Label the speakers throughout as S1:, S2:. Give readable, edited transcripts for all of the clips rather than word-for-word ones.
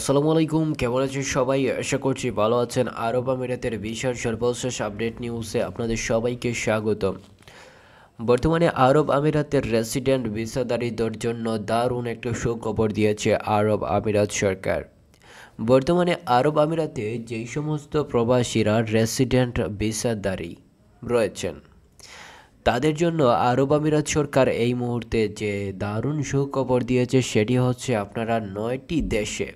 S1: আসসালামু আলাইকুম, কেমন আছেন সবাই? আশা করছি ভালো আছেন। আরব আমিরাতের ভিসার সর্বশেষ আপডেট নিউজে আপনাদের সবাইকে স্বাগতম। বর্তমানে আরব আমিরাতের রেসিডেন্ট ভিসাধারীদের জন্য দারুণ একটা সুখবর দিয়েছে আরব আমিরাত সরকার। বর্তমানে আরব আমিরাতে যেই সমস্ত প্রবাসীরা রেসিডেন্ট ভিসাধারী রয়েছেন তাদের জন্য আরব আমিরাত সরকার এই মুহূর্তে যে দারুণ সুখবর দিয়েছে সেটি হচ্ছে আপনারা 9টি দেশে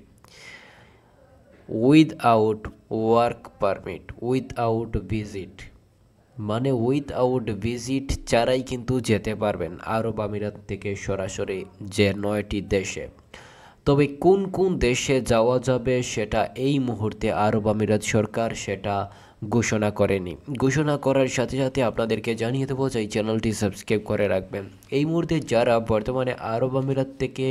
S1: without work permit, without visit, মানে উইথআউট ভিজিট ছাড়াই কিন্তু যেতে পারবেন আরব আমিরাত থেকে সরাসরি যে 9টি দেশে। তবে কোন কোন দেশে যাওয়া যাবে সেটা এই মুহূর্তে আরব আমিরাত সরকার সেটা ঘোষণা করেনি। ঘোষণা করার সাথে সাথে আপনাদেরকে জানিয়ে দেবো যে চ্যানেলটি সাবস্ক্রাইব করে রাখবেন। এই মুহূর্তে যারা বর্তমানে আরব আমিরাত থেকে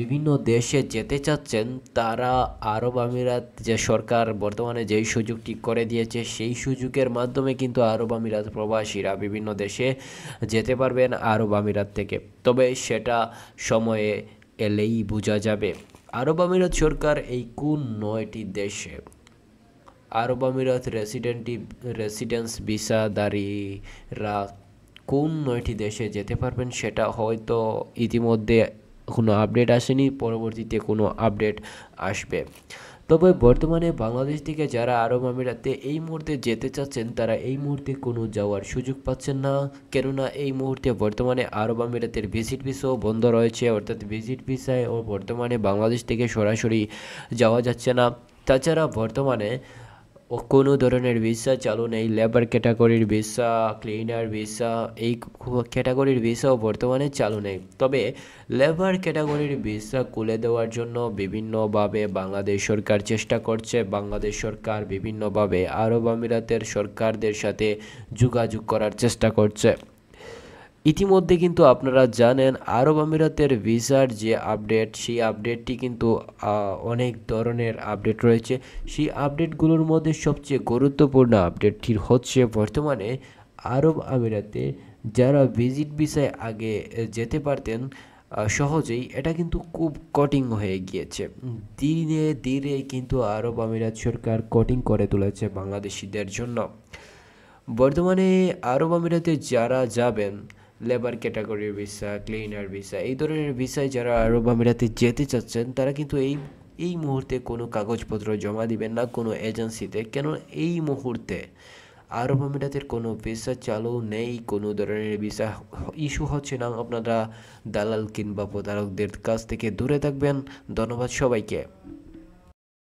S1: বিভিন্ন দেশে যেতে চাচ্ছেন তারা আরব আমিরাত যে সরকার বর্তমানে যেই সুযোগটি করে দিয়েছে সেই সুযোগের মাধ্যমে কিন্তু আরব আমিরাত প্রবাসীরা বিভিন্ন দেশে যেতে পারবেন আরব আমিরাত থেকে। তবে সেটা সময়ে এলেই বোঝা যাবে আরব আমিরাত সরকার এই কোন 9টি দেশে আরব আমিরাত রেসিডেন্স ভিসাধারীরা কোন 9টি দেশে যেতে পারবেন সেটা হয়তো ইতিমধ্যে কোনো আপডেট আসেনি, পরবর্তীতে কোনো আপডেট আসবে। তবে বর্তমানে বাংলাদেশ থেকে যারা আরব আমিরাতে এই মুহূর্তে যেতে চাচ্ছেন তারা এই মুহূর্তে কোনো যাওয়ার সুযোগ পাচ্ছেন না, কেননা এই মুহূর্তে বর্তমানে আরব আমিরাতের ভিজিট ভিসাও বন্ধ রয়েছে, অর্থাৎ ভিজিট ভিসায় ও বর্তমানে বাংলাদেশ থেকে সরাসরি যাওয়া যাচ্ছে না। তাছাড়া বর্তমানে কোনো ধরনের ভিসা চালু নেই, লেবার ক্যাটাগরির ভিসা, ক্লিনার ভিসা, এই ক্যাটাগরির ভিসাও বর্তমানে চালু নেই। তবে লেবার ক্যাটাগরির ভিসা খুলে দেওয়ার জন্য বিভিন্নভাবে বাংলাদেশ সরকার চেষ্টা করছে। বাংলাদেশ সরকার বিভিন্নভাবে আরব আমিরাতের সরকারদের সাথে যোগাযোগ করার চেষ্টা করছে। ইতিমধ্যে কিন্তু আপনারা জানেন আরব আমিরাতের ভিসার যে আপডেট সেই আপডেটটি কিন্তু অনেক ধরনের আপডেট রয়েছে। সেই আপডেটগুলোর মধ্যে সবচেয়ে গুরুত্বপূর্ণ আপডেটটি হচ্ছে বর্তমানে আরব আমিরাতে যারা ভিজিট ভিসায় আগে যেতে পারতেন সহজেই, এটা কিন্তু খুব কঠিন হয়ে গিয়েছে। ধীরে ধীরে কিন্তু আরব আমিরাত সরকার কঠিন করে তুলেছে বাংলাদেশিদের জন্য। বর্তমানে আরব আমিরাতে যারা যাবেন লেবার ক্যাটাগরির ভিসা, ক্লিনার ভিসা, এই ধরনের ভিসায় যারা আরব আমিরাতে যেতে চাচ্ছেন তারা কিন্তু এই মুহূর্তে কোনো কাগজপত্র জমা দিবেন না কোনো এজেন্সিতে, কেন এই মুহূর্তে আরব আমিরাতের কোনো ভিসা চালু নেই, কোনো ধরনের ভিসা ইস্যু হচ্ছে না। আপনারা দালাল কিংবা প্রতারকদের কাছ থেকে দূরে থাকবেন। ধন্যবাদ সবাইকে।